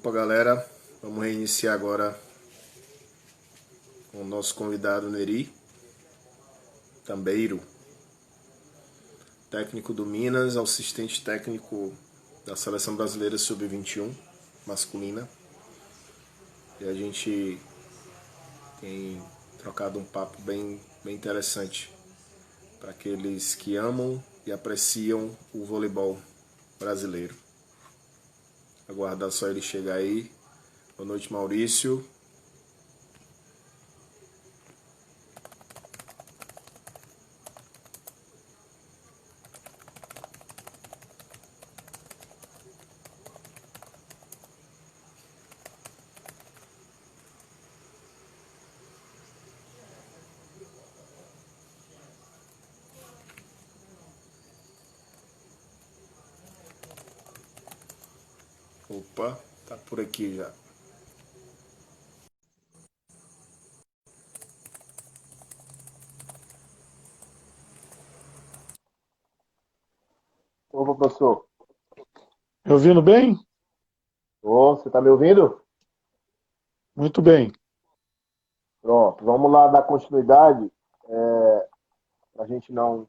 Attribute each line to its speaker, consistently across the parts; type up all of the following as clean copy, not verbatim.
Speaker 1: Opa, galera, vamos reiniciar agora com o nosso convidado Neri Tambeiro, técnico do Minas, assistente técnico da Seleção Brasileira Sub-21 masculina. E a gente tem trocado um papo bem interessante para aqueles que amam e apreciam o voleibol brasileiro. Aguardar só ele chegar aí. Boa noite, Maurício. Opa, tá por aqui já.
Speaker 2: Opa, professor.
Speaker 3: Me ouvindo bem?
Speaker 2: Ô, você está me ouvindo?
Speaker 3: Muito bem.
Speaker 2: Pronto, vamos lá dar continuidade. A gente não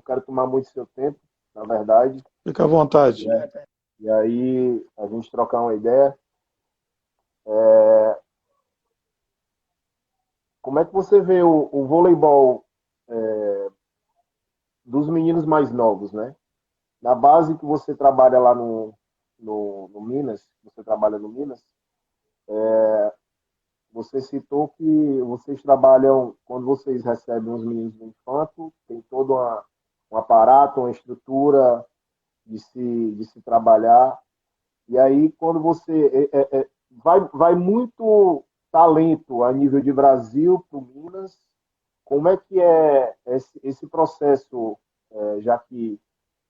Speaker 2: quero tomar muito seu tempo, na verdade.
Speaker 3: Fica à vontade.
Speaker 2: E aí, a gente trocar uma ideia. Como é que você vê o voleibol dos meninos mais novos, né? Na base que você trabalha lá no Minas, você trabalha no Minas, você citou que vocês trabalham, quando vocês recebem os meninos do infanto, tem todo um aparato, uma estrutura de se trabalhar. E aí, quando você. Vai muito talento a nível de Brasil para o Minas. Como é que é esse processo, já que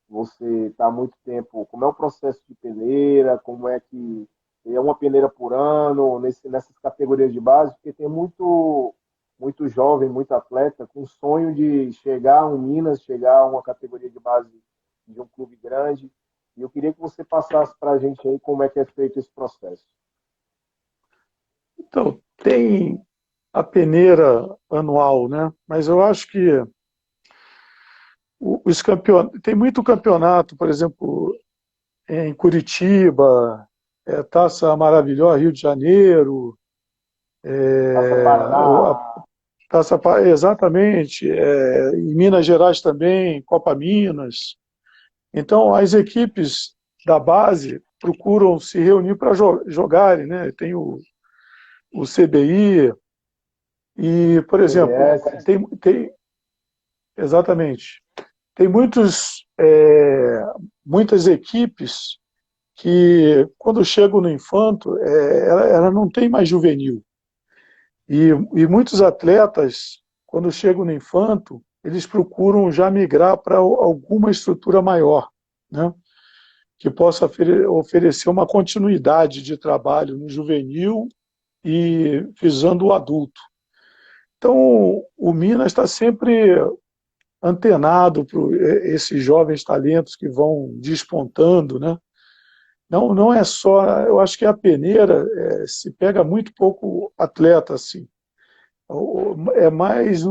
Speaker 2: você está há muito tempo, como é o processo de peneira, como é que é uma peneira por ano, nessas categorias de base, porque tem muito jovem, muito atleta com sonho de chegar a um Minas, chegar a uma categoria de base de um clube grande. E eu queria que você passasse para a gente aí como é que é feito esse processo.
Speaker 3: Então, tem a peneira anual, né? Mas eu acho que os campeonatos, tem muito campeonato, por exemplo, em Curitiba, Taça Maravilhosa, Rio de Janeiro,
Speaker 2: Taça
Speaker 3: a
Speaker 2: Paraná,
Speaker 3: exatamente, em Minas Gerais também, Copa Minas. Então, as equipes da base procuram se reunir para jogarem, né? Tem o CBI e, por exemplo,
Speaker 2: CBS.
Speaker 3: exatamente, tem muitas equipes que, quando chegam no infanto, ela não tem mais juvenil. E muitos atletas, quando chegam no infanto, eles procuram já migrar para alguma estrutura maior, né? Que possa oferecer uma continuidade de trabalho no juvenil e visando o adulto. Então, o Minas está sempre antenado para esses jovens talentos que vão despontando, né? Não é só, eu acho que a peneira se pega muito pouco atleta assim. É mais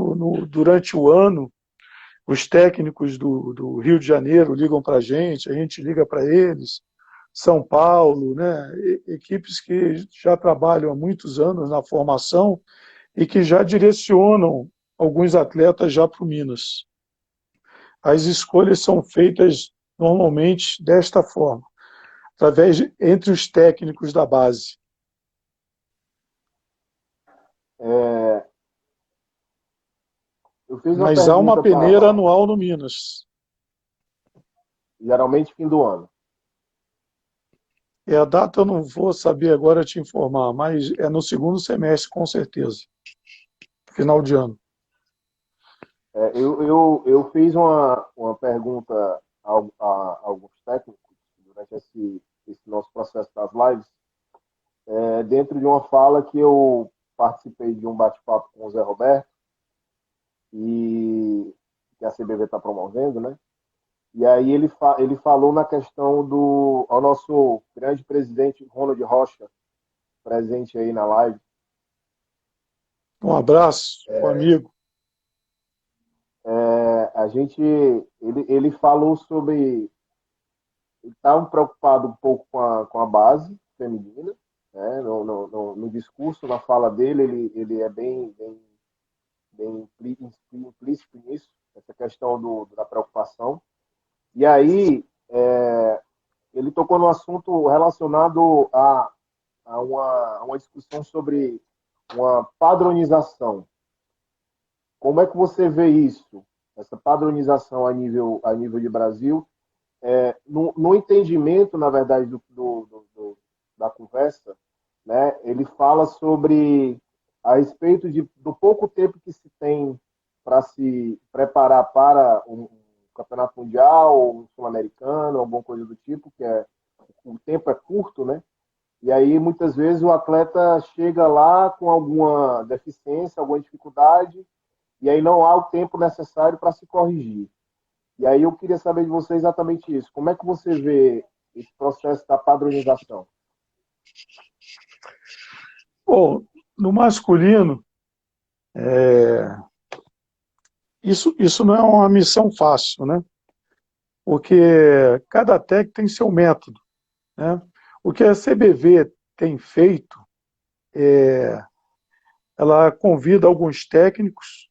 Speaker 3: durante o ano, os técnicos do Rio de Janeiro ligam para a gente liga para eles, São Paulo, né? Equipes que já trabalham há muitos anos na formação e que já direcionam alguns atletas já para o Minas. As escolhas são feitas normalmente desta forma, entre os técnicos da base.
Speaker 2: É, eu fiz uma
Speaker 3: Mas há uma
Speaker 2: pergunta
Speaker 3: peneira
Speaker 2: para,
Speaker 3: anual no Minas.
Speaker 2: geralmente, fim do ano.
Speaker 3: A data eu não vou saber agora te informar, mas é no segundo semestre, com certeza, final de ano.
Speaker 2: Eu fiz uma pergunta a alguns técnicos durante esse nosso processo das lives, dentro de uma fala que eu participei de um bate-papo com o Zé Roberto, e que a CBV está promovendo, né? E aí ele falou na questão do ao nosso grande presidente Ronald Rocha, presente aí na live.
Speaker 3: Um abraço, um amigo.
Speaker 2: A gente, ele falou sobre, ele estava preocupado um pouco com a base feminina, né? No discurso, na fala dele, ele é bem implícito nisso, essa questão da preocupação. E aí, ele tocou no assunto relacionado a uma discussão sobre uma padronização. Como é que você vê isso? Essa padronização a nível de Brasil, no entendimento, na verdade, da conversa, né? Ele fala sobre a respeito do pouco tempo que se tem para se preparar para um campeonato mundial, ou um sul-americano, alguma coisa do tipo, o tempo é curto, né? E aí, muitas vezes, o atleta chega lá com alguma deficiência, alguma dificuldade, e aí não há o tempo necessário para se corrigir. E aí eu queria saber de você exatamente isso. Como é que você vê esse processo da padronização?
Speaker 3: Bom, no masculino, isso não é uma missão fácil, né? Porque cada técnico tem seu método, né? O que a CBV tem feito, ela convida alguns técnicos,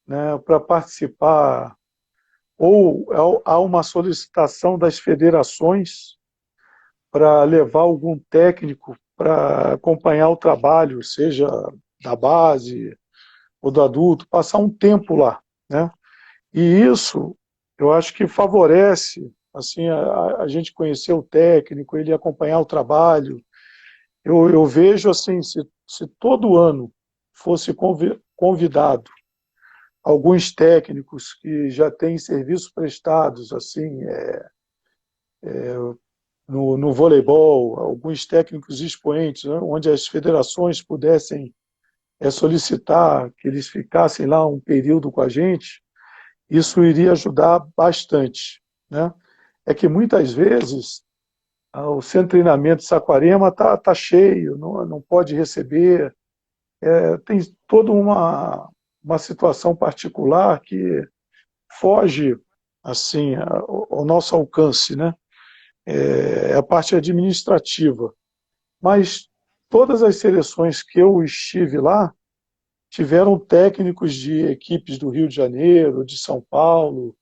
Speaker 3: né, para participar, ou há uma solicitação das federações para levar algum técnico para acompanhar o trabalho, seja da base ou do adulto, passar um tempo lá, né? E isso, eu acho que favorece assim a gente conhecer o técnico, ele acompanhar o trabalho. Eu vejo assim, se todo ano fosse convidado alguns técnicos que já têm serviços prestados assim no voleibol, alguns técnicos expoentes, né, onde as federações pudessem solicitar que eles ficassem lá um período com a gente, isso iria ajudar bastante, né? É que muitas vezes o centro de treinamento de Saquarema tá cheio, não pode receber, tem toda uma situação particular que foge assim ao nosso alcance, né? É a parte administrativa. Mas todas as seleções que eu estive lá tiveram técnicos de equipes do Rio de Janeiro, de São Paulo,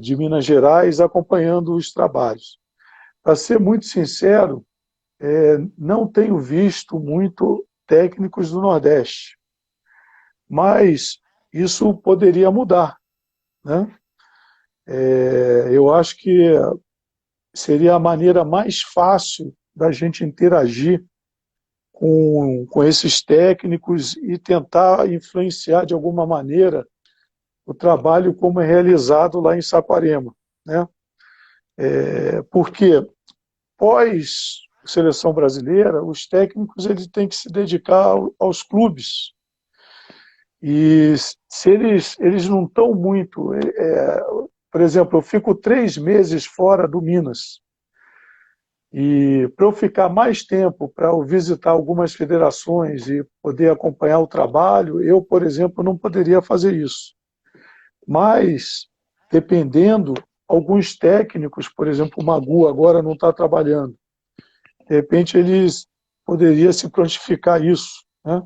Speaker 3: de Minas Gerais, acompanhando os trabalhos. Para ser muito sincero, não tenho visto muito técnicos do Nordeste, mas isso poderia mudar, né? Eu acho que seria a maneira mais fácil da gente interagir com esses técnicos e tentar influenciar de alguma maneira o trabalho como é realizado lá em Saquarema, né? Porque pós seleção brasileira, os técnicos eles têm que se dedicar aos clubes. E se eles não estão muito... por exemplo, eu fico 3 meses fora do Minas. E para eu ficar mais tempo, para eu visitar algumas federações e poder acompanhar o trabalho, eu, por exemplo, não poderia fazer isso. Mas, dependendo, alguns técnicos, por exemplo, o Magu agora não está trabalhando, de repente eles poderiam se prontificar isso, né?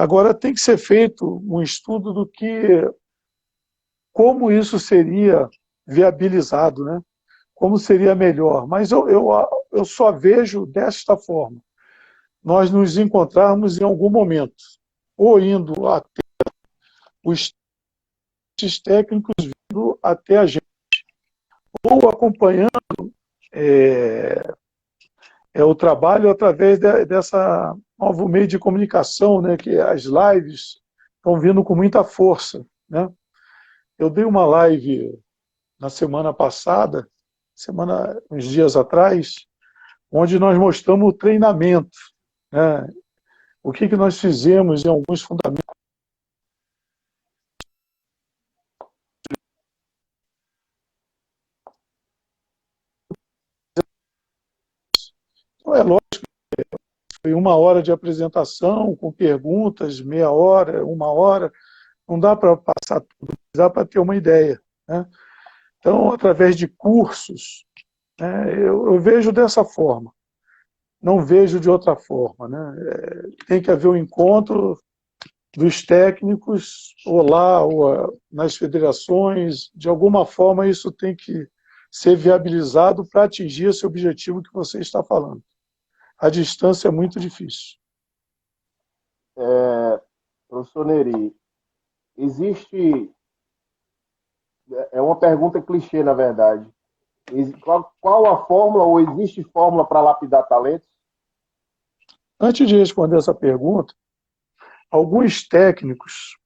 Speaker 3: Agora tem que ser feito um estudo do que, como isso seria viabilizado, né? Como seria melhor. Mas eu só vejo desta forma: nós nos encontrarmos em algum momento, ou indo até os técnicos vindo até a gente, ou acompanhando o trabalho através dessa novo meio de comunicação, né, que as lives estão vindo com muita força, né? Eu dei uma live na semana passada, uns dias atrás, onde nós mostramos o treinamento, né? O que nós fizemos em alguns fundamentos É lógico, foi 1 hora de apresentação, com perguntas, meia hora, 1 hora, não dá para passar tudo, dá para ter uma ideia, né? Então, através de cursos, né, eu vejo dessa forma, não vejo de outra forma, né? Tem que haver um encontro dos técnicos, ou lá, ou nas federações, de alguma forma isso tem que ser viabilizado para atingir esse objetivo que você está falando. A distância é muito difícil.
Speaker 2: Professor Neri, existe, é uma pergunta clichê, na verdade. Qual a fórmula, ou existe fórmula para lapidar talentos?
Speaker 3: Antes de responder essa pergunta, alguns técnicos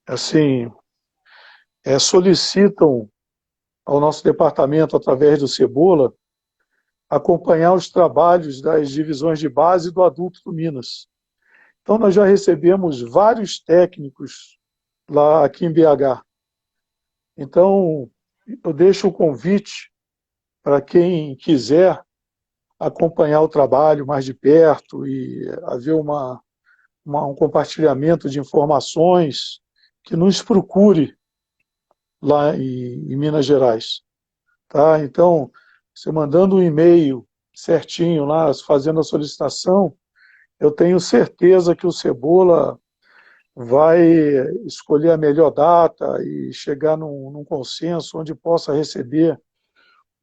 Speaker 3: assim solicitam ao nosso departamento, através do Cebola, acompanhar os trabalhos das divisões de base do adulto do Minas. Então, nós já recebemos vários técnicos lá aqui em BH. Então, eu deixo o convite para quem quiser acompanhar o trabalho mais de perto e haver um compartilhamento de informações, que nos procure lá em Minas Gerais. Tá? Então, você mandando um e-mail certinho lá, fazendo a solicitação, eu tenho certeza que o Cebola vai escolher a melhor data e chegar num consenso onde possa receber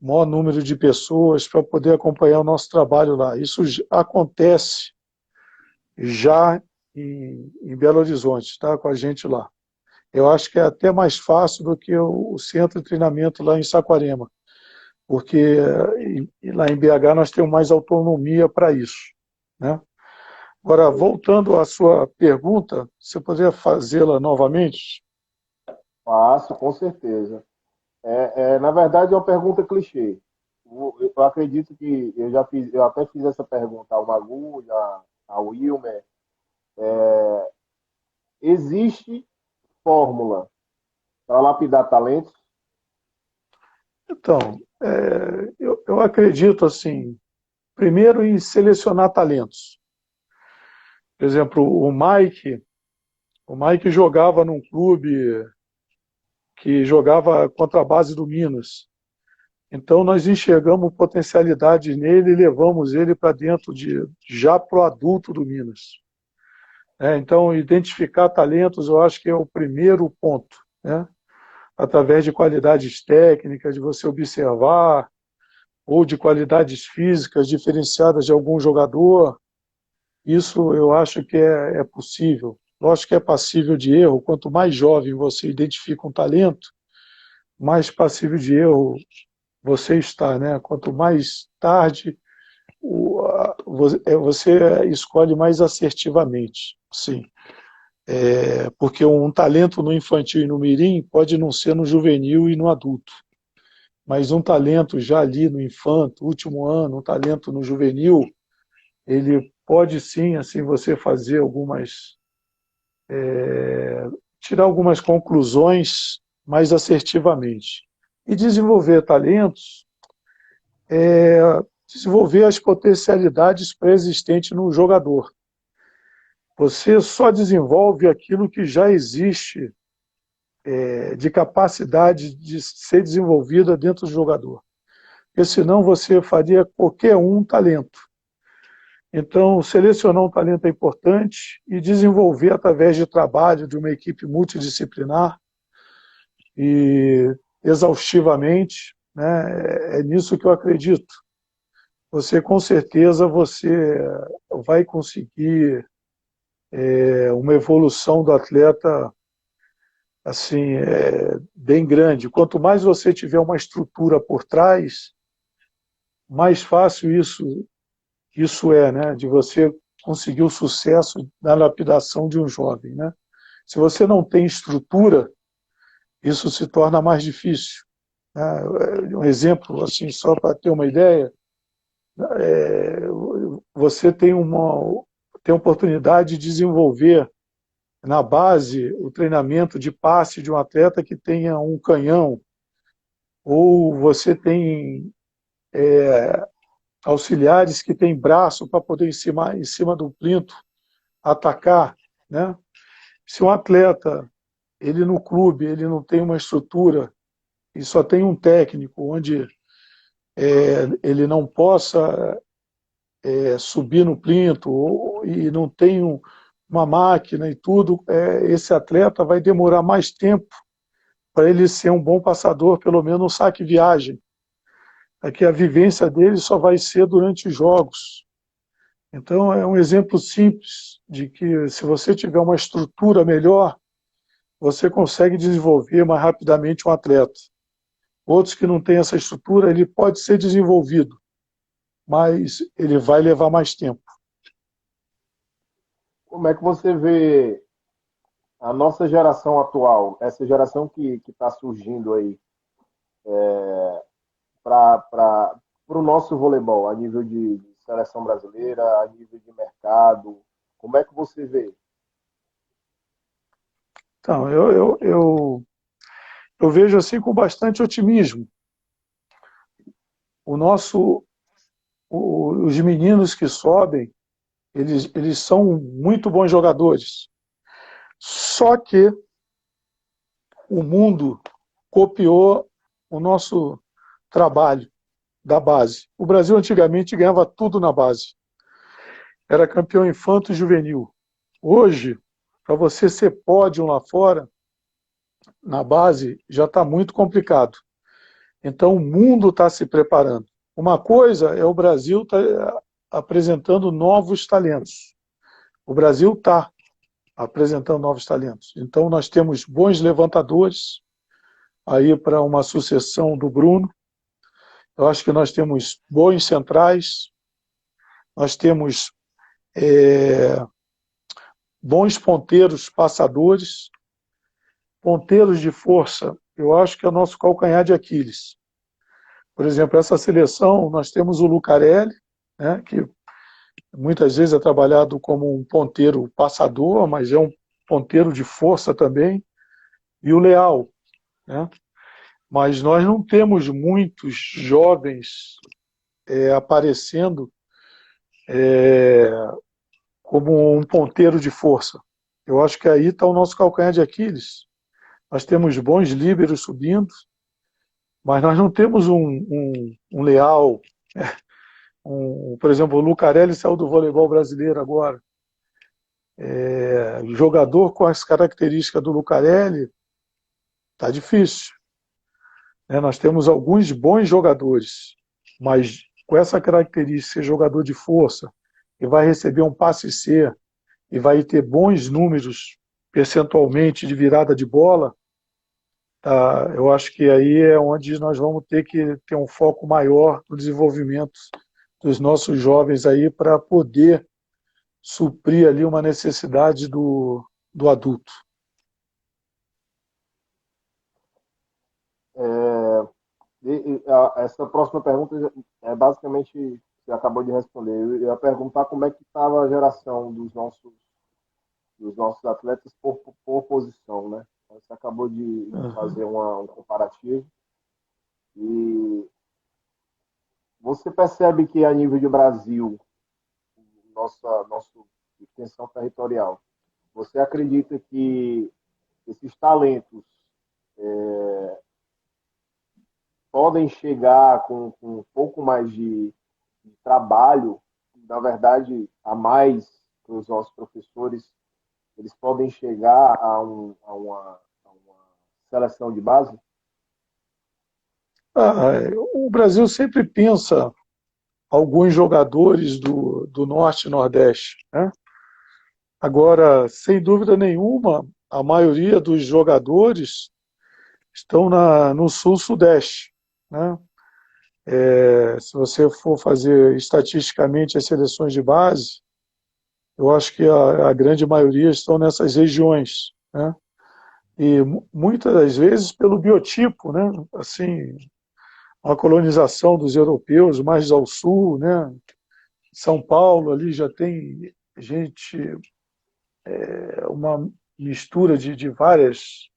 Speaker 3: o maior número de pessoas para poder acompanhar o nosso trabalho lá. Isso acontece já em Belo Horizonte, tá? Com a gente lá. Eu acho que é até mais fácil do que o centro de treinamento lá em Saquarema, porque lá em BH nós temos mais autonomia para isso, né? Agora, voltando à sua pergunta, você poderia fazê-la novamente?
Speaker 2: Faço, com certeza. Na verdade, é uma pergunta clichê. Eu acredito que eu até fiz essa pergunta ao Magu, ao Wilmer. Existe fórmula para lapidar talentos?
Speaker 3: Então, eu acredito assim, primeiro em selecionar talentos. Por exemplo, o Mike jogava num clube que jogava contra a base do Minas. Então nós enxergamos potencialidades nele e levamos ele para dentro já para o adulto do Minas. Então, identificar talentos, eu acho que é o primeiro ponto, né? Através de qualidades técnicas, de você observar, ou de qualidades físicas diferenciadas de algum jogador. Isso eu acho que é possível. Lógico que é passível de erro. Quanto mais jovem você identifica um talento, mais passível de erro você está, né? Quanto mais tarde, você escolhe mais assertivamente, sim. Porque um talento no infantil e no mirim pode não ser no juvenil e no adulto, mas um talento já ali no infanto, último ano, um talento no juvenil, ele pode sim, assim, você fazer tirar algumas conclusões mais assertivamente. E desenvolver talentos, desenvolver as potencialidades pré-existentes no jogador. Você só desenvolve aquilo que já existe de capacidade de ser desenvolvida dentro do jogador. Porque senão você faria qualquer talento. Então, selecionar um talento é importante e desenvolver através de trabalho de uma equipe multidisciplinar e exaustivamente, né? É nisso que eu acredito. Você, com certeza, você vai conseguir uma evolução do atleta assim, bem grande. Quanto mais você tiver uma estrutura por trás, mais fácil isso né? De você conseguir o sucesso na lapidação de um jovem, né? Se você não tem estrutura, isso se torna mais difícil, né? Um exemplo, assim, só para ter uma ideia, você tem a oportunidade de desenvolver na base o treinamento de passe de um atleta que tenha um canhão, ou você tem auxiliares que têm braço para poder em cima do plinto atacar, né? Se um atleta, ele no clube, ele não tem uma estrutura e só tem um técnico onde ele não possa subir no plinto e não tem uma máquina e tudo, esse atleta vai demorar mais tempo para ele ser um bom passador, pelo menos no saque-viagem. Aqui a vivência dele só vai ser durante os jogos. Então é um exemplo simples de que se você tiver uma estrutura melhor, você consegue desenvolver mais rapidamente um atleta. Outros que não têm essa estrutura, ele pode ser desenvolvido, mas ele vai levar mais tempo.
Speaker 2: Como é que você vê a nossa geração atual, essa geração que está surgindo aí, para o nosso voleibol, a nível de seleção brasileira, a nível de mercado? Como é que você vê?
Speaker 3: Então, eu vejo assim com bastante otimismo. O nosso, os meninos que sobem, eles são muito bons jogadores. Só que o mundo copiou o nosso trabalho da base. O Brasil antigamente ganhava tudo na base. Era campeão infanto e juvenil. Hoje, para você ser pódio lá fora, na base, já está muito complicado. Então o mundo está se preparando. Uma coisa é o Brasil tá apresentando novos talentos. O Brasil está apresentando novos talentos. Então nós temos bons levantadores aí para uma sucessão do Bruno. Eu acho que nós temos bons centrais, nós temos bons ponteiros passadores, ponteiros de força. Eu acho que é o nosso calcanhar de Aquiles. Por exemplo, essa seleção, nós temos o Lucarelli, né, que muitas vezes é trabalhado como um ponteiro passador, mas é um ponteiro de força também, e o Leal, né? Mas nós não temos muitos jovens aparecendo como um ponteiro de força. Eu acho que aí está o nosso calcanhar de Aquiles. Nós temos bons líberos subindo, mas nós não temos um Leal, por exemplo, o Lucarelli saiu do voleibol brasileiro agora. Jogador com as características do Lucarelli, está difícil. Nós temos alguns bons jogadores, mas com essa característica, ser jogador de força, e vai receber um passe C, e vai ter bons números percentualmente de virada de bola, tá? Eu acho que aí é onde nós vamos ter que ter um foco maior no desenvolvimento dos nossos jovens aí para poder suprir ali uma necessidade do adulto.
Speaker 2: Essa próxima pergunta é basicamente, você acabou de responder. Eu ia perguntar como é que estava a geração dos nossos atletas por posição, né? Você acabou de fazer um comparativo. E você percebe que a nível de Brasil, nossa extensão territorial, você acredita que esses talentos podem chegar com um pouco mais de trabalho, na verdade, a mais para os nossos professores, eles podem chegar a uma seleção de base?
Speaker 3: O Brasil sempre pensa alguns jogadores do Norte e Nordeste, né? Agora, sem dúvida nenhuma, a maioria dos jogadores estão no Sul-Sudeste, né? Se você for fazer estatisticamente as seleções de base, eu acho que a grande maioria estão nessas regiões, né? E muitas das vezes pelo biotipo, né? Assim, uma colonização dos europeus mais ao sul, né? São Paulo ali já tem gente, uma mistura de vários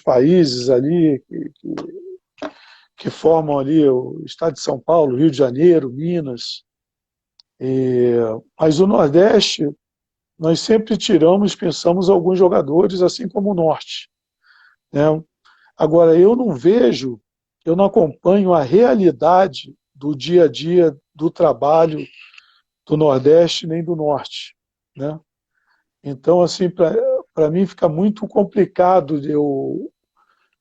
Speaker 3: países ali que formam ali o estado de São Paulo, Rio de Janeiro, Minas. Mas o Nordeste, nós sempre tiramos, pensamos alguns jogadores, assim como o Norte, né? Agora, eu não acompanho a realidade do dia a dia do trabalho do Nordeste nem do Norte, né? Então, assim, para mim fica muito complicado de eu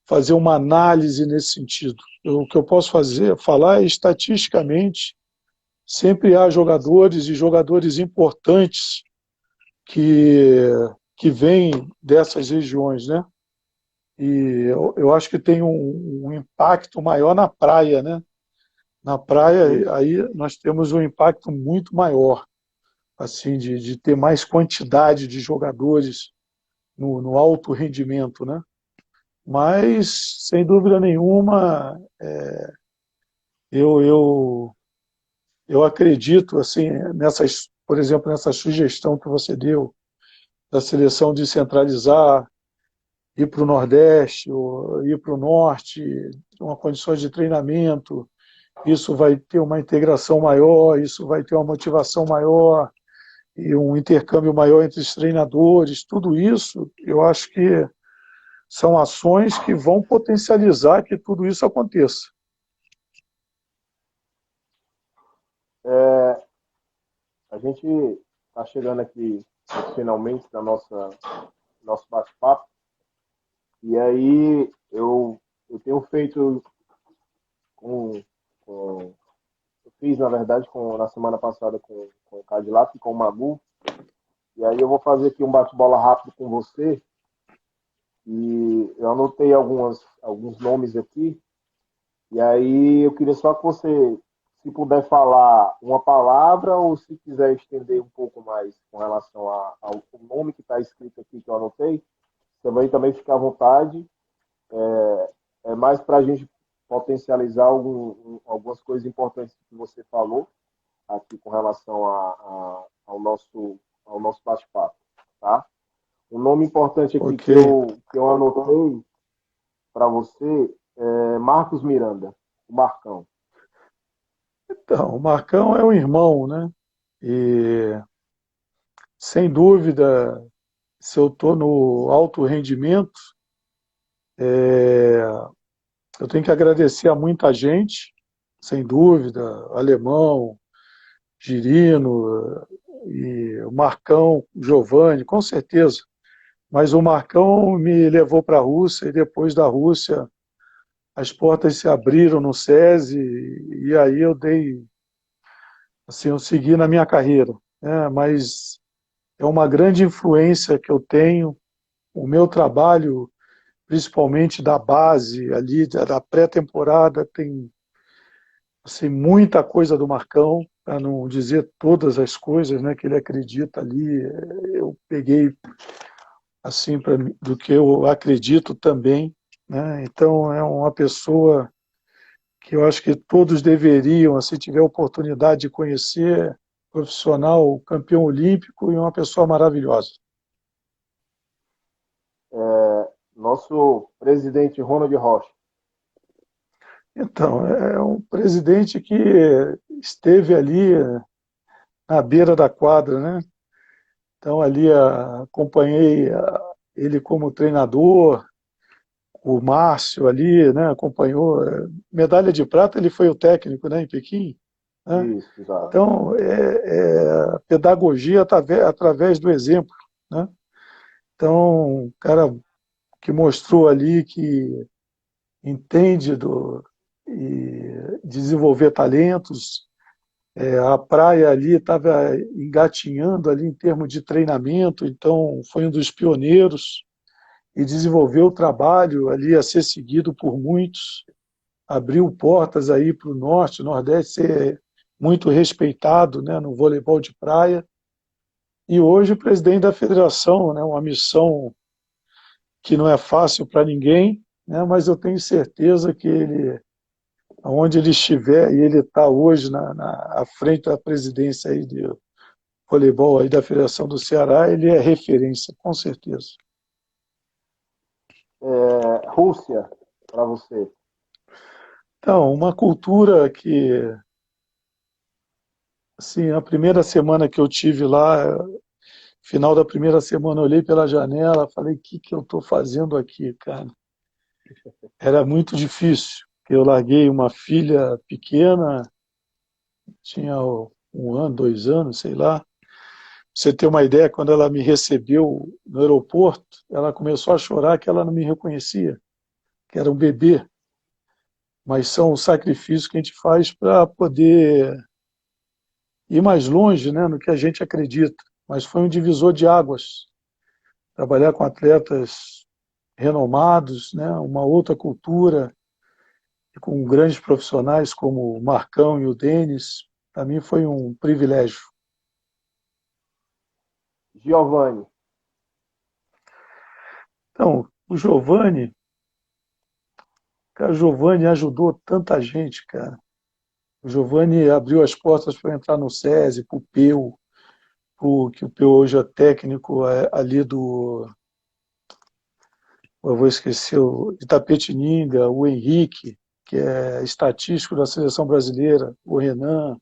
Speaker 3: fazer uma análise nesse sentido. O que eu posso falar é estatisticamente, sempre há jogadores e jogadores importantes que, que vêm dessas regiões, né? E eu acho que tem um impacto maior na praia, né? Na praia,
Speaker 2: Isso.
Speaker 3: aí nós temos um impacto muito maior, assim, de ter mais quantidade de jogadores no alto rendimento, né? Mas, sem dúvida nenhuma, eu, eu, eu acredito, assim, por exemplo, nessa sugestão que você deu, da seleção descentralizar, ir para o Nordeste, ou ir para o Norte, uma condições de treinamento, isso vai ter uma integração maior, isso vai ter uma motivação maior, e um intercâmbio maior entre os treinadores, tudo isso, eu acho que são ações que vão potencializar que tudo isso aconteça.
Speaker 2: É, a gente está chegando aqui finalmente da nosso bate-papo, e aí eu tenho feito com, com eu fiz, na verdade, na semana passada com o Cadillac e com o Magu. E aí eu vou fazer aqui um bate-bola rápido com você. E eu anotei alguns nomes aqui. E aí eu queria só que você, se puder falar uma palavra ou se quiser estender um pouco mais com relação ao nome que está escrito aqui que eu anotei, você vai também ficar à vontade. É mais para a gente potencializar algumas coisas importantes que você falou aqui com relação ao nosso bate-papo, tá? Um nome importante aqui
Speaker 3: Ok.
Speaker 2: que eu anotei para você é Marcos Miranda, o Marcão.
Speaker 3: Então, o Marcão é um irmão, né? E, sem dúvida, se eu estou no alto rendimento, eu tenho que agradecer a muita gente, sem dúvida, Alemão, Girino e o Marcão, Giovanni, com certeza. Mas o Marcão me levou para a Rússia e depois da Rússia as portas se abriram no SESI e aí assim, eu segui na minha carreira, né? Mas é uma grande influência que eu tenho, o meu trabalho, principalmente da base ali, da pré-temporada, tem assim, muita coisa do Marcão, para não dizer todas as coisas, né, que ele acredita ali. Eu peguei assim do que eu acredito também, né? Então é uma pessoa que eu acho que todos deveriam, se tiver oportunidade de conhecer, profissional, campeão olímpico e uma pessoa maravilhosa.
Speaker 2: Nosso presidente Ronald Rocha.
Speaker 3: Então, é um presidente que esteve ali na beira da quadra, né? Então, ali acompanhei ele como treinador, o Márcio ali, né? Acompanhou. Medalha de prata, ele foi o técnico, né, em Pequim, né?
Speaker 2: Isso, exato.
Speaker 3: Então, pedagogia através do exemplo, né? Então, um cara que mostrou ali que entende e desenvolver talentos. A praia ali estava engatinhando ali em termos de treinamento, então foi um dos pioneiros e desenvolveu o trabalho ali a ser seguido por muitos, abriu portas aí para o norte, nordeste ser muito respeitado, né, no voleibol de praia. E hoje o presidente da federação, né, uma missão que não é fácil para ninguém, né, mas eu tenho certeza que ele, onde ele estiver, e ele está hoje à frente da presidência aí de voleibol aí da Federação do Ceará, ele é referência, com certeza.
Speaker 2: Rússia, para você.
Speaker 3: Então, uma cultura que, assim, a primeira semana que eu tive lá, final da primeira semana, eu olhei pela janela, falei, o que que eu estou fazendo aqui, cara? Era muito difícil. Eu larguei uma filha pequena, tinha 1 ano, 2 anos, sei lá. Pra você ter uma ideia, quando ela me recebeu no aeroporto, ela começou a chorar que ela não me reconhecia, que era um bebê. Mas são os sacrifícios que a gente faz para poder ir mais longe, né, no que a gente acredita. Mas foi um divisor de águas. Trabalhar com atletas renomados, né, uma outra cultura, e com grandes profissionais como o Marcão e o Denis, para mim foi um privilégio.
Speaker 2: Giovanni,
Speaker 3: Então, o Giovanni, cara, o Giovanni ajudou tanta gente, cara. O Giovanni abriu as portas para entrar no SESI, para o Peu, que o Peu hoje é técnico ali eu vou esquecer, o Itapetininga, o Henrique, que é estatístico da seleção brasileira, o Renan,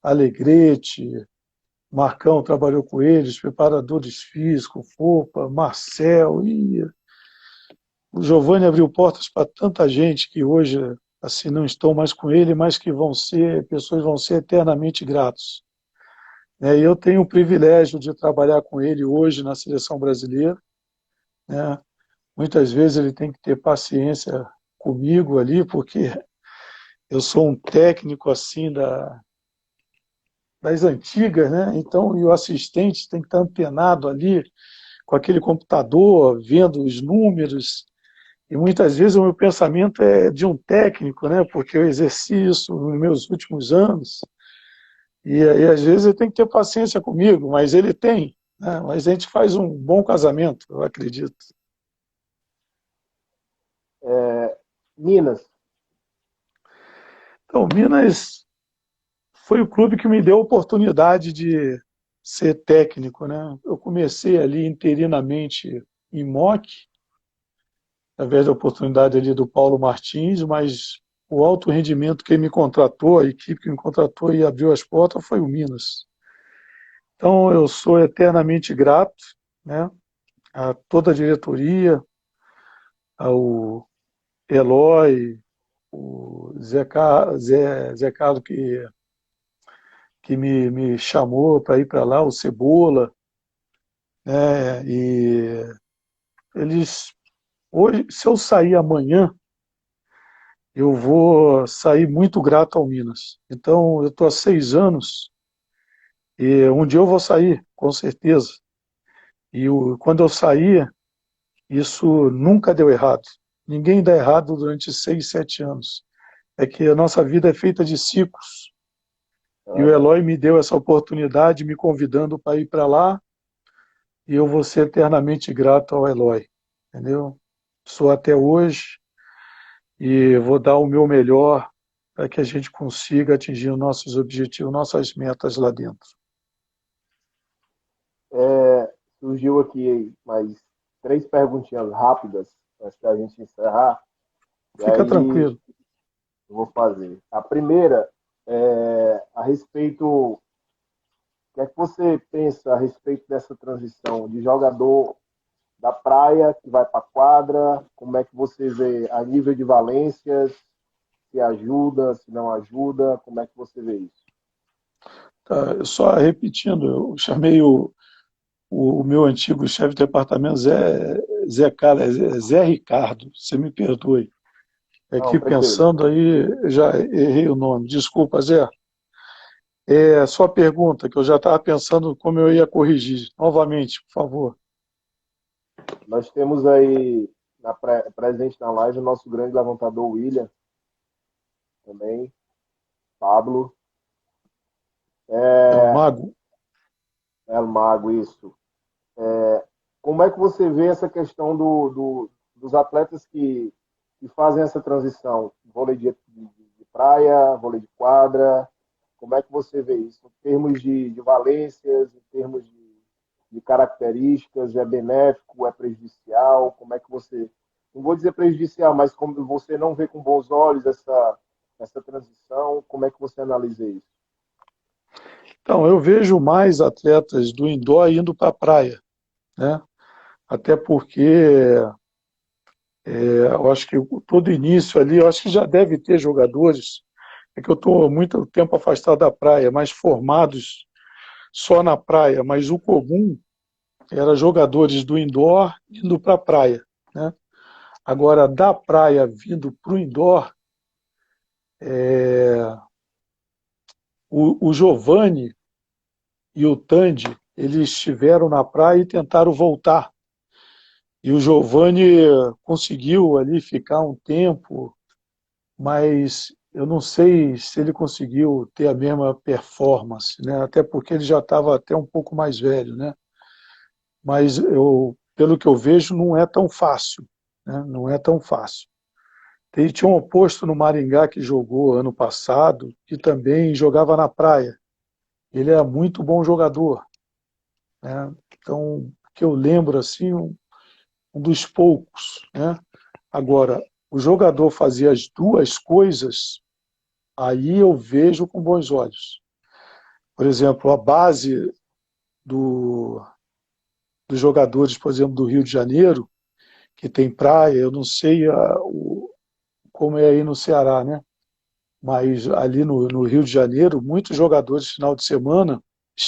Speaker 3: Alegrete, Marcão trabalhou com eles, preparadores físicos, Fopa, Marcel, e o Giovanni abriu portas para tanta gente que hoje assim não estão mais com ele, mas que vão ser, pessoas vão ser eternamente gratos. E eu tenho o privilégio de trabalhar com ele hoje na seleção brasileira, né? Muitas vezes ele tem que ter paciência comigo ali, porque eu sou um técnico assim das antigas, né? Então, e o assistente tem que estar antenado ali com aquele computador, vendo os números. E muitas vezes o meu pensamento é de um técnico, né? Porque eu exerci isso nos meus últimos anos. E aí, às vezes, ele tem que ter paciência comigo, mas ele tem, né? Mas a gente faz um bom casamento, eu acredito.
Speaker 2: Minas,
Speaker 3: Então, Minas foi o clube que me deu a oportunidade de ser técnico, né? Eu comecei ali interinamente em MOC, através da oportunidade ali do Paulo Martins, mas o alto rendimento que me contratou, a equipe que me contratou e abriu as portas foi o Minas. Então eu sou eternamente grato, né, a toda a diretoria, ao Eloy, o Zé Carlos que me chamou para ir para lá, o Cebola, né, e eles, hoje, se eu sair amanhã, eu vou sair muito grato ao Minas. Então, eu estou há 6 anos e um dia eu vou sair, com certeza. Quando eu sair, isso nunca deu errado. Ninguém dá errado durante 6, 7 anos. É que a nossa vida é feita de ciclos. E o
Speaker 2: aham.
Speaker 3: Eloy me deu essa oportunidade, me convidando para ir para lá, e eu vou ser eternamente grato ao Eloy. Entendeu? Sou até hoje e vou dar o meu melhor para que a gente consiga atingir os nossos objetivos, nossas metas lá dentro.
Speaker 2: Surgiu aqui mais três perguntinhas rápidas antes da gente encerrar, e
Speaker 3: Fica
Speaker 2: aí
Speaker 3: tranquilo.
Speaker 2: eu vou fazer. A primeira é a respeito, o que é que você pensa a respeito dessa transição de jogador da praia que vai para a quadra? Como é que você vê a nível de valências? Se ajuda, se não ajuda? Como é que você vê isso?
Speaker 3: Tá, só repetindo, eu chamei o meu antigo chefe de departamento Zé Carlos, Zé Ricardo, você me perdoe.
Speaker 2: Não,
Speaker 3: Aqui
Speaker 2: tranquilo.
Speaker 3: pensando aí, já errei o nome. Desculpa, Zé. É só pergunta, que eu já estava pensando como eu ia corrigir. Novamente, por favor.
Speaker 2: Nós temos aí presente na live o nosso grande levantador William também, Pablo,
Speaker 3: É o Mago.
Speaker 2: é o Mago, isso. Como é que você vê essa questão dos atletas que fazem essa transição? Vôlei de praia, vôlei de quadra, como é que você vê isso? Em termos de valências, em termos de características, é benéfico, é prejudicial? Como é que você não vou dizer prejudicial, mas como você não vê com bons olhos essa transição, como é que você analisa isso?
Speaker 3: Então, eu vejo mais atletas do indoor indo para a praia, né? Até porque eu acho que todo início ali, eu acho que já deve ter jogadores, é que eu estou muito tempo afastado da praia, mas formados só na praia, mas o comum era jogadores do indoor indo para a praia, né? Agora, da praia vindo para o indoor, o Giovani e o Tandy, eles estiveram na praia e tentaram voltar. E o Giovani conseguiu ali ficar um tempo, mas eu não sei se ele conseguiu ter a mesma performance, né? Até porque ele já estava até um pouco mais velho, né? Mas pelo que eu vejo, não é tão fácil, né? Não é tão fácil. Tinha um oposto no Maringá que jogou ano passado, que também jogava na praia. Ele é muito bom jogador, né? Então, que eu lembro assim, um dos poucos, né? Agora, o jogador fazia as duas coisas, aí eu vejo com bons olhos. Por exemplo, a base do, dos jogadores, por exemplo, do Rio de Janeiro, que tem praia, eu não sei como é aí no Ceará, né? Mas ali no Rio de Janeiro, muitos jogadores, final de semana,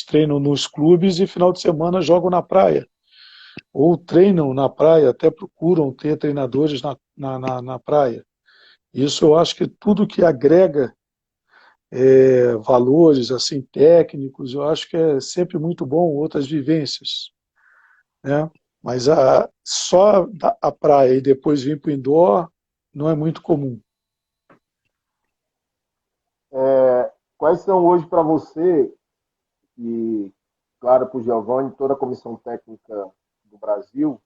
Speaker 3: treinam nos clubes e final de semana jogam na praia. Ou treinam na praia, até procuram ter treinadores na praia. Isso eu acho que tudo que agrega valores assim técnicos, eu acho que é sempre muito bom, outras vivências, né? Mas só a praia e depois vir para o indoor não é muito comum.
Speaker 2: Quais são hoje para você, e claro para o Giovanni, toda a comissão técnica do Brasil,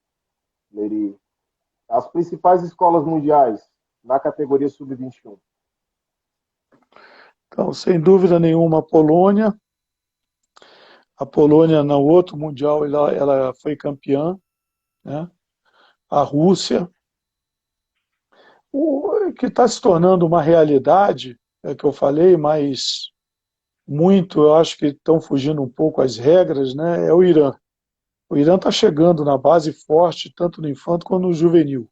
Speaker 2: Leri, as principais escolas mundiais na categoria sub-21?
Speaker 3: Então, sem dúvida nenhuma, a Polônia no outro mundial ela foi campeã, né? A Rússia, o que está se tornando uma realidade, é que eu falei, mas muito, eu acho que estão fugindo um pouco as regras, né? É o Irã. O Irã está chegando na base forte, tanto no infanto quanto no juvenil.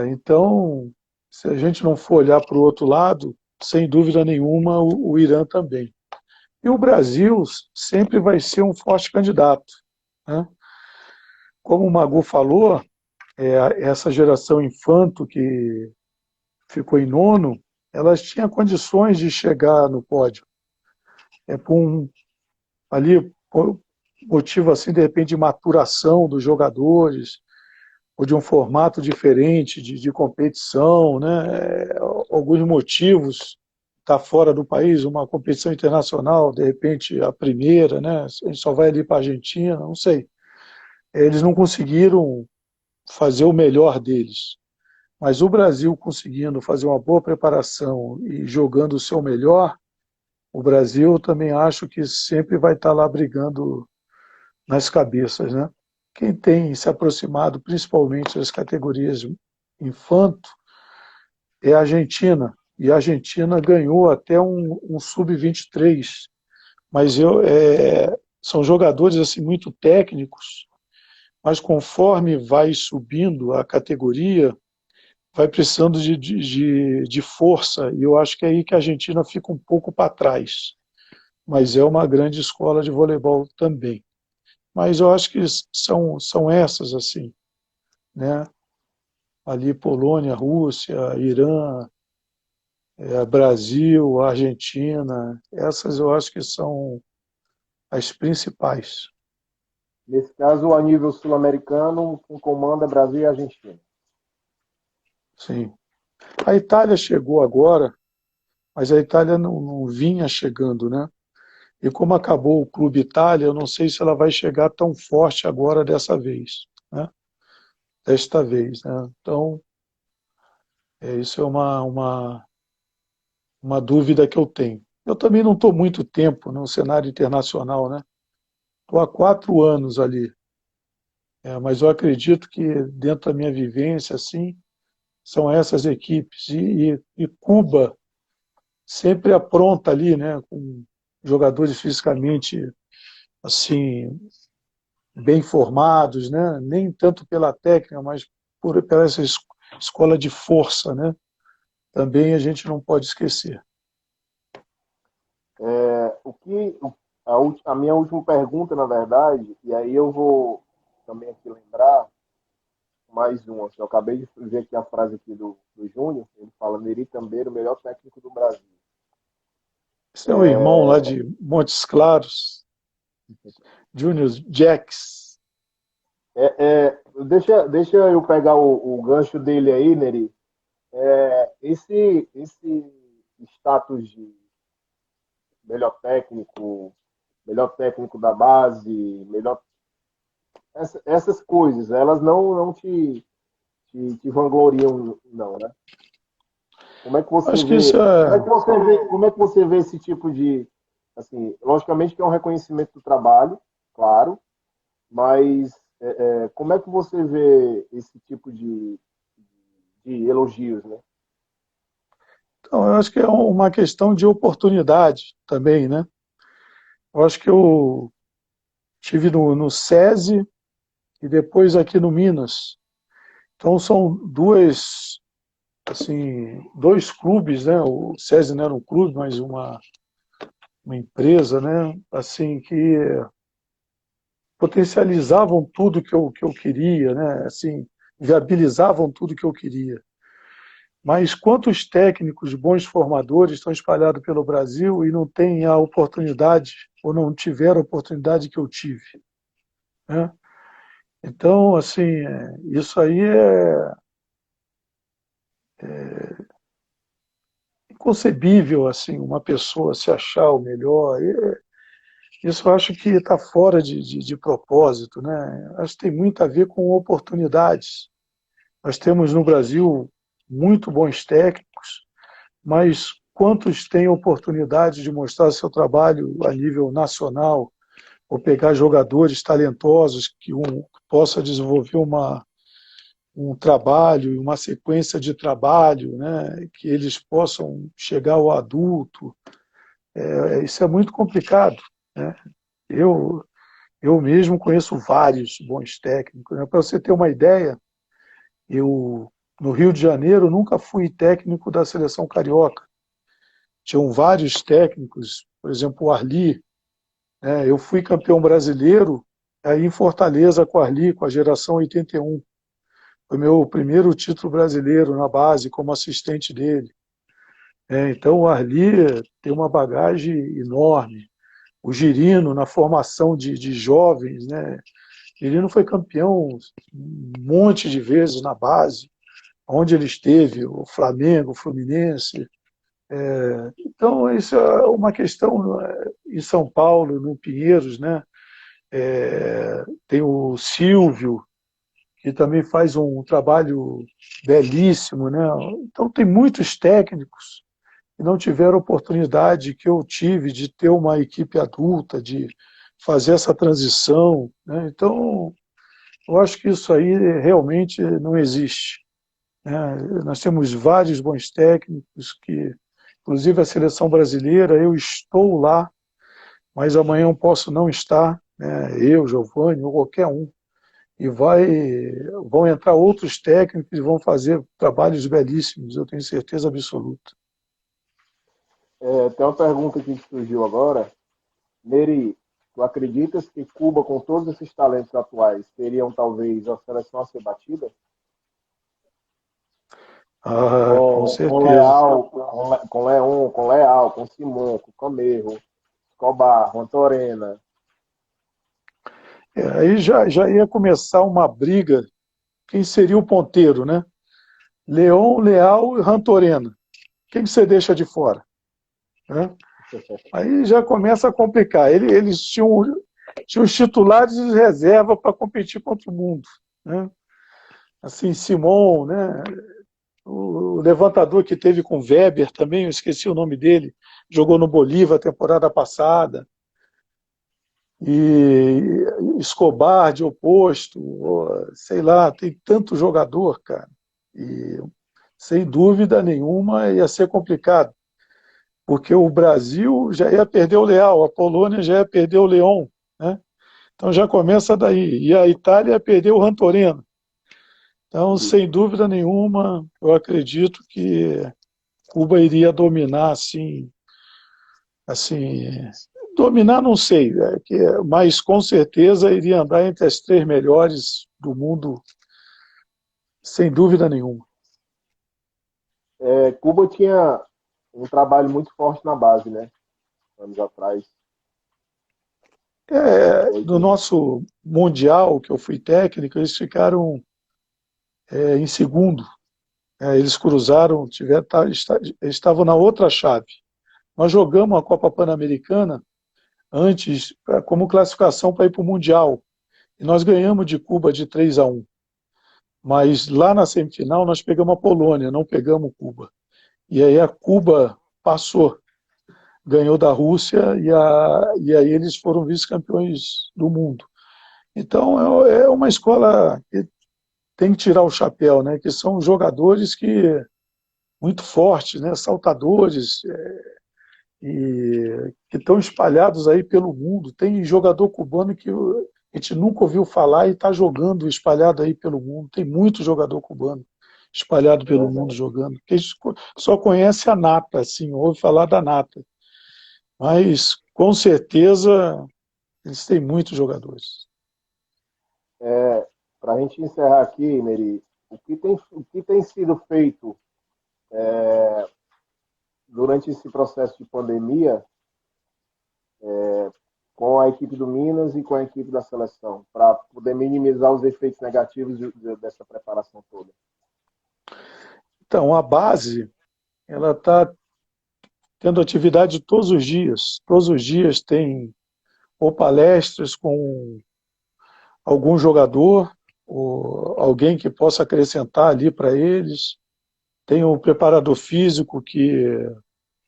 Speaker 3: Então, se a gente não for olhar para o outro lado, sem dúvida nenhuma, o Irã também. E o Brasil sempre vai ser um forte candidato, né? Como o Magu falou, essa geração infanto que ficou em nono, elas tinham condições de chegar no pódio. Por ali, por motivo assim, de repente, de maturação dos jogadores, ou de um formato diferente de competição, né? Alguns motivos, está fora do país, uma competição internacional, de repente a primeira, né? A gente só vai ali para a Argentina, não sei. Eles não conseguiram fazer o melhor deles. Mas o Brasil conseguindo fazer uma boa preparação e jogando o seu melhor, o Brasil também acho que sempre vai estar lá brigando nas cabeças, né? Quem tem se aproximado, principalmente das categorias infanto, é a Argentina. E a Argentina ganhou até um sub-23. Mas são jogadores assim muito técnicos, mas conforme vai subindo a categoria, vai precisando de força, e eu acho que é aí que a Argentina fica um pouco para trás. Mas é uma grande escola de voleibol também. Mas eu acho que são essas, assim, né? Ali Polônia, Rússia, Irã, Brasil, Argentina, essas eu acho que são as principais.
Speaker 2: Nesse caso, a nível sul-americano, quem comanda é Brasil e Argentina.
Speaker 3: Sim. A Itália chegou agora, mas a Itália não vinha chegando, né? E como acabou o Clube Itália, eu não sei se ela vai chegar tão forte agora dessa vez, né? Desta vez, né? Então, isso é uma dúvida que eu tenho. Eu também não estou muito tempo no cenário internacional, né? Estou há 4 anos ali. Mas eu acredito que dentro da minha vivência, assim, são essas equipes. E Cuba sempre apronta ali, né, com jogadores fisicamente assim bem formados, né, nem tanto pela técnica, mas pela essa escola de força, né, também a gente não pode esquecer.
Speaker 2: O que a minha última pergunta, na verdade, e aí eu vou também aqui lembrar mais uma. Eu acabei de ver aqui a frase aqui do Júnior, ele fala Neri Tambeiro, o melhor técnico do Brasil.
Speaker 3: Esse é um irmão lá de Montes Claros, Júnior Jacks.
Speaker 2: Deixa eu pegar o gancho dele aí, Neri. Esse status de melhor técnico da base, essas coisas, elas não te vangloriam, não, né? Como é que você
Speaker 3: Acho que
Speaker 2: vê,
Speaker 3: isso é.
Speaker 2: como é que você vê esse tipo de, assim, logicamente que é um reconhecimento do trabalho, claro, mas como é que você vê esse tipo de elogios, né?
Speaker 3: Então, eu acho que é uma questão de oportunidade também, né? Eu acho que eu tive no SESI e depois aqui no Minas. Então são dois clubes, né? O SESI não era um clube, mas uma empresa, né? Assim, que potencializavam tudo que eu queria, né? Assim, viabilizavam tudo que eu queria. Mas quantos técnicos, bons formadores estão espalhados pelo Brasil e não têm a oportunidade, ou não tiveram a oportunidade que eu tive, né? Então, assim, isso aí é inconcebível, assim, uma pessoa se achar o melhor. Isso eu acho que está fora de propósito, né? Acho que tem muito a ver com oportunidades. Nós temos no Brasil muito bons técnicos, mas quantos têm oportunidade de mostrar seu trabalho a nível nacional, ou pegar jogadores talentosos que possa desenvolver um trabalho, uma sequência de trabalho, né, que eles possam chegar ao adulto. Isso é muito complicado, né? Eu, eu mesmo conheço vários bons técnicos, né? Para você ter uma ideia, eu no Rio de Janeiro nunca fui técnico da seleção carioca. Tinham vários técnicos, por exemplo, o Arli, né? Eu fui campeão brasileiro aí em Fortaleza com o Arli, com a geração 81. Foi meu primeiro título brasileiro na base, como assistente dele. Então, o Arli tem uma bagagem enorme. O Girino, na formação de jovens, né? Girino foi campeão um monte de vezes na base, onde ele esteve, o Flamengo, o Fluminense. Então, isso é uma questão em São Paulo, no Pinheiros, né? Tem o Silvio, que também faz um trabalho belíssimo, né? Então, tem muitos técnicos que não tiveram oportunidade que eu tive de ter uma equipe adulta, de fazer essa transição, né? Então, eu acho que isso aí realmente não existe, né? Nós temos vários bons técnicos que, inclusive a seleção brasileira, eu estou lá, mas amanhã eu posso não estar, né? Eu, Giovanni, ou qualquer um. E vão entrar outros técnicos e vão fazer trabalhos belíssimos, eu tenho certeza absoluta.
Speaker 2: Tem uma pergunta aqui que surgiu agora. Neri, tu acreditas que Cuba, com todos esses talentos atuais, teriam talvez a seleção a ser batida?
Speaker 3: Com
Speaker 2: Com
Speaker 3: certeza.
Speaker 2: Leal, com Leon, com Leal, com Simon, com Camerro, Escobar, Rontorena.
Speaker 3: Aí já ia começar uma briga, quem seria o ponteiro, né? Leão, Leal e Rantorena. Quem que você deixa de fora? Né? Aí já começa a complicar. Eles tinham os titulares de reserva para competir contra o mundo. Né? Assim, Simon, né? O levantador que teve com Weber também, eu esqueci o nome dele, jogou no Bolívar a temporada passada. E Escobar de oposto, sei lá, tem tanto jogador, cara. E sem dúvida nenhuma ia ser complicado, porque o Brasil já ia perder o Leal, a Polônia já ia perder o Leão, né? Então já começa daí. E a Itália ia perder o Rantoreno. Então, sem dúvida nenhuma, eu acredito que Cuba iria dominar assim, dominar não sei, mas com certeza iria andar entre as três melhores do mundo, sem dúvida nenhuma.
Speaker 2: Cuba tinha um trabalho muito forte na base, né? Anos atrás.
Speaker 3: No nosso Mundial, que eu fui técnico, eles ficaram em segundo. Eles cruzaram, eles estavam na outra chave. Nós jogamos a Copa Pan-Americana antes, como classificação para ir para o Mundial. E nós ganhamos de Cuba de 3-1. Mas lá na semifinal nós pegamos a Polônia, não pegamos Cuba. E aí a Cuba passou, ganhou da Rússia e aí eles foram vice-campeões do mundo. Então é uma escola que tem que tirar o chapéu, né? Que são jogadores muito fortes, né? Saltadores, e que estão espalhados aí pelo mundo. Tem jogador cubano que a gente nunca ouviu falar e está jogando espalhado aí pelo mundo. Tem muito jogador cubano espalhado pelo mundo jogando. Porque a gente só conhece a nata, assim, ouve falar da nata. Mas, com certeza, eles têm muitos jogadores.
Speaker 2: Para a gente encerrar aqui, Neri, o que tem sido feito durante esse processo de pandemia com a equipe do Minas e com a equipe da seleção, para poder minimizar os efeitos negativos dessa preparação toda?
Speaker 3: Então, a base, ela está tendo atividade todos os dias. Todos os dias tem ou palestras com algum jogador, ou alguém que possa acrescentar ali para eles. Tem o preparador físico que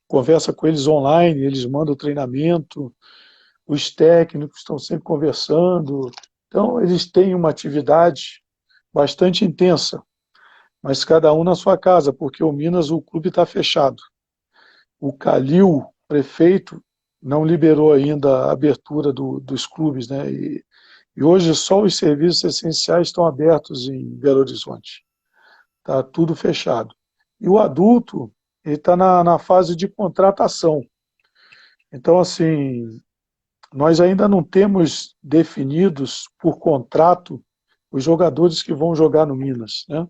Speaker 3: conversa com eles online, eles mandam o treinamento, os técnicos estão sempre conversando. Então, eles têm uma atividade bastante intensa, mas cada um na sua casa, porque o Minas, o clube está fechado. O Calil, prefeito, não liberou ainda a abertura dos clubes, né? E hoje só os serviços essenciais estão abertos em Belo Horizonte. Está tudo fechado. E o adulto, ele está na fase de contratação. Então, assim, nós ainda não temos definidos por contrato os jogadores que vão jogar no Minas, né?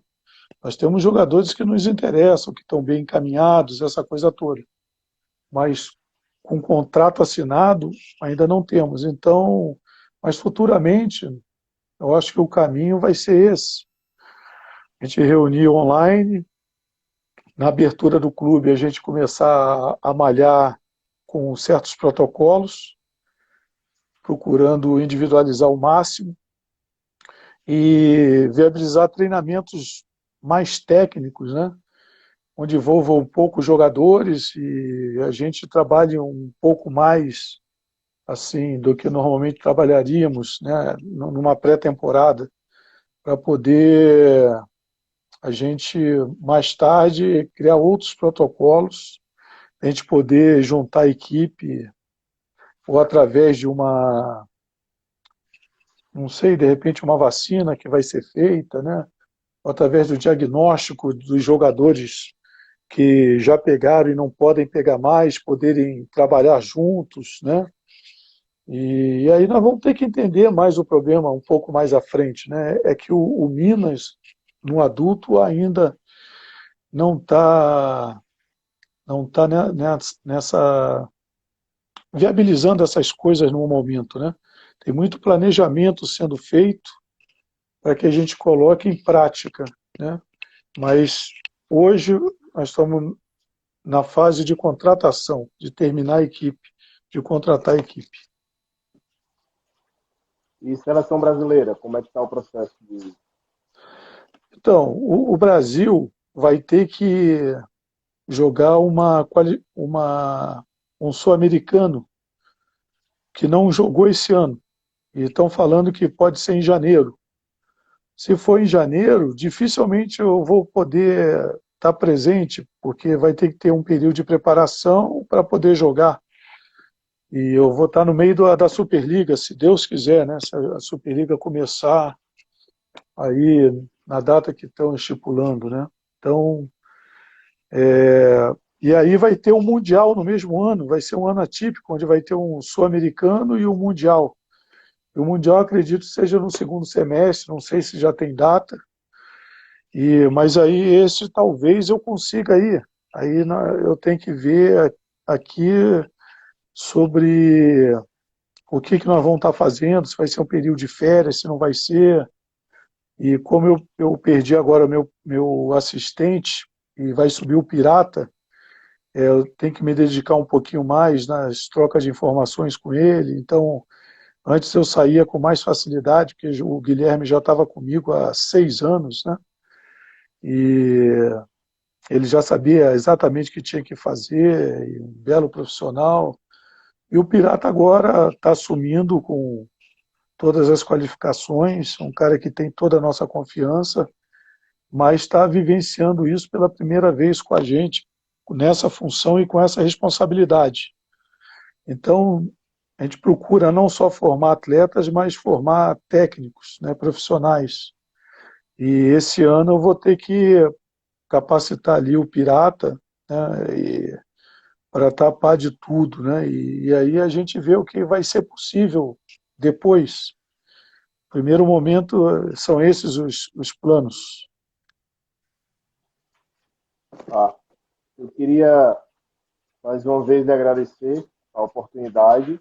Speaker 3: Nós temos jogadores que nos interessam, que estão bem encaminhados, essa coisa toda. Mas com contrato assinado, ainda não temos. Então, mas futuramente, eu acho que o caminho vai ser esse. A gente reunir online, na abertura do clube, a gente começar a malhar com certos protocolos, procurando individualizar o máximo e viabilizar treinamentos mais técnicos, né? Onde envolvam um pouco os jogadores e a gente trabalhe um pouco mais assim do que normalmente trabalharíamos, né? Numa pré-temporada, para poder a gente mais tarde criar outros protocolos, a gente poder juntar a equipe ou através de não sei, de repente uma vacina que vai ser feita, né? Ou através do diagnóstico dos jogadores que já pegaram e não podem pegar mais, poderem trabalhar juntos, né? E aí nós vamos ter que entender mais o problema um pouco mais à frente, né? É que o Minas, no adulto, ainda não tá nessa viabilizando essas coisas no momento, né? Tem muito planejamento sendo feito para que a gente coloque em prática, né? Mas hoje nós estamos na fase de contratação, de terminar a equipe, de contratar a equipe.
Speaker 2: E seleção brasileira, como é que está o processo de...
Speaker 3: Então, o Brasil vai ter que jogar um sul-americano, que não jogou esse ano. E estão falando que pode ser em janeiro. Se for em janeiro, dificilmente eu vou poder estar presente, porque vai ter que ter um período de preparação para poder jogar. E eu vou estar no meio da Superliga, se Deus quiser, né? Se a Superliga começar aí na data que estão estipulando, né? Então, e aí vai ter um Mundial no mesmo ano, vai ser um ano atípico, onde vai ter um Sul-Americano e um Mundial. E o Mundial, acredito, seja no segundo semestre, não sei se já tem data, mas aí esse talvez eu consiga ir. Aí eu tenho que ver aqui sobre o que nós vamos estar fazendo, se vai ser um período de férias, se não vai ser. E como eu perdi agora meu assistente e vai subir o Pirata, eu tenho que me dedicar um pouquinho mais nas trocas de informações com ele. Então, antes eu saía com mais facilidade, porque o Guilherme já estava comigo há 6 anos, né? E ele já sabia exatamente o que tinha que fazer, e um belo profissional. E o Pirata agora está assumindo com todas as qualificações, um cara que tem toda a nossa confiança, mas está vivenciando isso pela primeira vez com a gente, nessa função e com essa responsabilidade. Então, a gente procura não só formar atletas, mas formar técnicos, né, profissionais. E esse ano eu vou ter que capacitar ali o Pirata, né, para tapar de tudo, né? E aí a gente vê o que vai ser possível depois. Primeiro momento são esses os planos.
Speaker 2: Eu queria mais uma vez lhe agradecer a oportunidade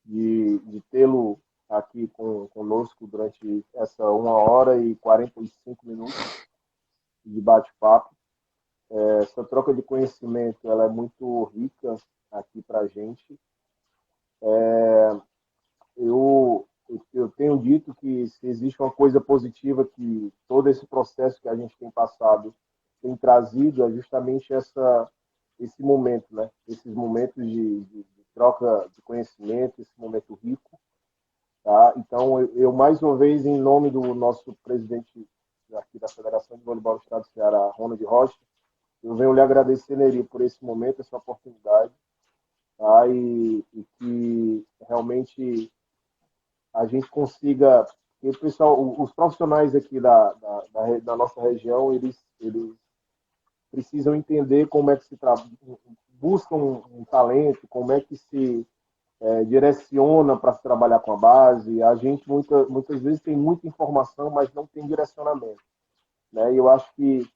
Speaker 2: de tê-lo aqui conosco durante essa 1 hora e 45 minutos de bate-papo. Essa troca de conhecimento ela é muito rica aqui para a gente. Eu tenho dito que se existe uma coisa positiva que todo esse processo que a gente tem passado tem trazido é justamente esse momento, né? Esses momentos de troca de conhecimento, esse momento rico, tá? Então, eu mais uma vez, em nome do nosso presidente aqui da Federação de Voleibol do Estado do Ceará, Ronald Rocha, eu venho lhe agradecer, Neri, por esse momento, essa oportunidade, tá? E que realmente a gente consiga, que o pessoal, os profissionais aqui da nossa região, eles precisam entender como é que se busca um talento, como é que se direciona para se trabalhar com a base. A gente muitas vezes tem muita informação, mas não tem direcionamento, né? E eu acho que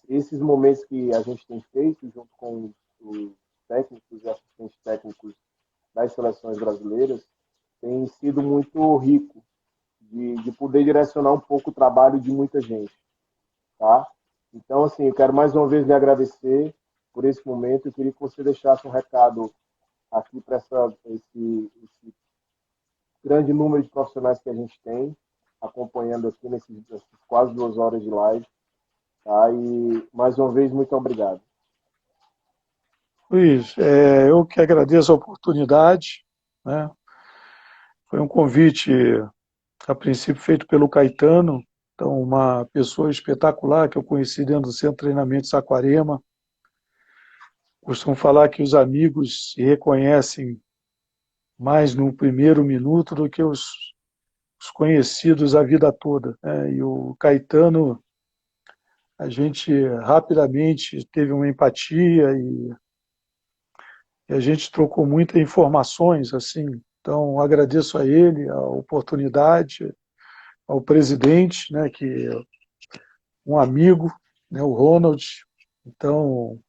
Speaker 2: esses momentos que a gente tem feito junto com os técnicos e assistentes técnicos das seleções brasileiras tem sido muito rico de poder direcionar um pouco o trabalho de muita gente, tá? Então, assim, eu quero mais uma vez lhe agradecer por esse momento. Eu queria que você deixasse um recado aqui para esse grande número de profissionais que a gente tem acompanhando aqui nessas quase 2 horas de live, tá? E, mais uma vez, muito obrigado.
Speaker 3: Luiz, eu que agradeço a oportunidade, né? Foi um convite, a princípio, feito pelo Caetano, então uma pessoa espetacular que eu conheci dentro do Centro de Treinamento de Saquarema. Costumo falar que os amigos se reconhecem mais no primeiro minuto do que os conhecidos a vida toda, né? E o Caetano, a gente rapidamente teve uma empatia e a gente trocou muitas informações, assim. Então, agradeço a ele a oportunidade, ao presidente, né, que é um amigo, né, o Ronald. Então,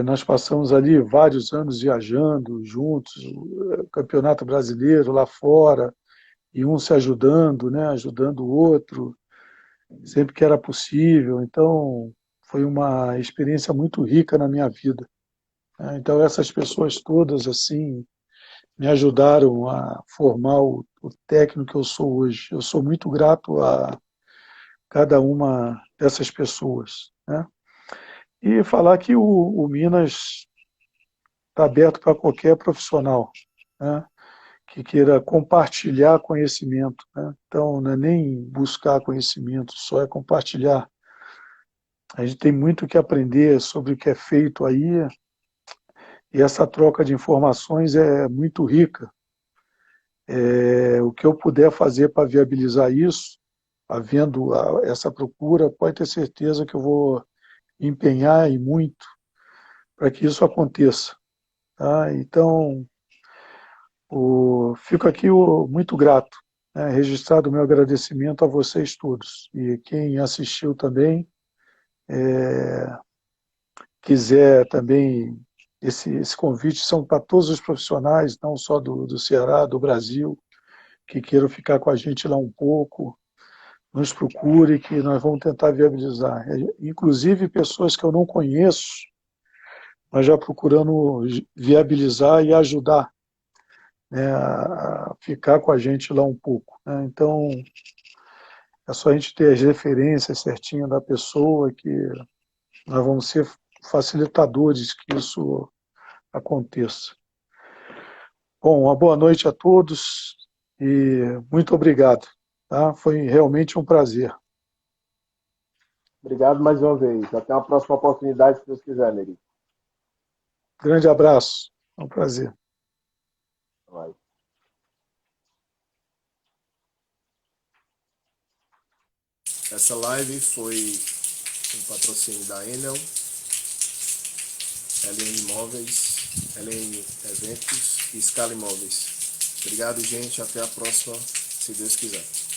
Speaker 3: nós passamos ali vários anos viajando juntos, o Campeonato Brasileiro lá fora, e um se ajudando, né, ajudando o outro, sempre que era possível. Então, foi uma experiência muito rica na minha vida, né? Então, essas pessoas todas, assim, me ajudaram a formar o técnico que eu sou hoje. Eu sou muito grato a cada uma dessas pessoas, né? E falar que o Minas tá aberto para qualquer profissional, né, que queira compartilhar conhecimento, né? Então, não é nem buscar conhecimento, só é compartilhar. A gente tem muito que aprender sobre o que é feito aí, e essa troca de informações é muito rica. O que eu puder fazer para viabilizar isso, havendo essa procura, pode ter certeza que eu vou empenhar e muito para que isso aconteça. Tá? Então, fico aqui muito grato, né? Registrado o meu agradecimento a vocês todos. E quem assistiu também, quiser também, esse convite são para todos os profissionais, não só do Ceará, do Brasil, que queiram ficar com a gente lá um pouco, nos procure, que nós vamos tentar viabilizar. Inclusive pessoas que eu não conheço, mas já procurando viabilizar e ajudar, né, a ficar com a gente lá um pouco, né? Então, é só a gente ter as referências certinho da pessoa que nós vamos ser facilitadores que isso aconteça. Bom, uma boa noite a todos e muito obrigado. Tá? Foi realmente um prazer.
Speaker 2: Obrigado mais uma vez. Até uma próxima oportunidade, se Deus quiser, Neri.
Speaker 3: Grande abraço. É um prazer.
Speaker 2: Vai.
Speaker 1: Essa live foi um patrocínio da Enel, LN Imóveis, LN Eventos e Scala Imóveis. Obrigado, gente. Até a próxima, se Deus quiser.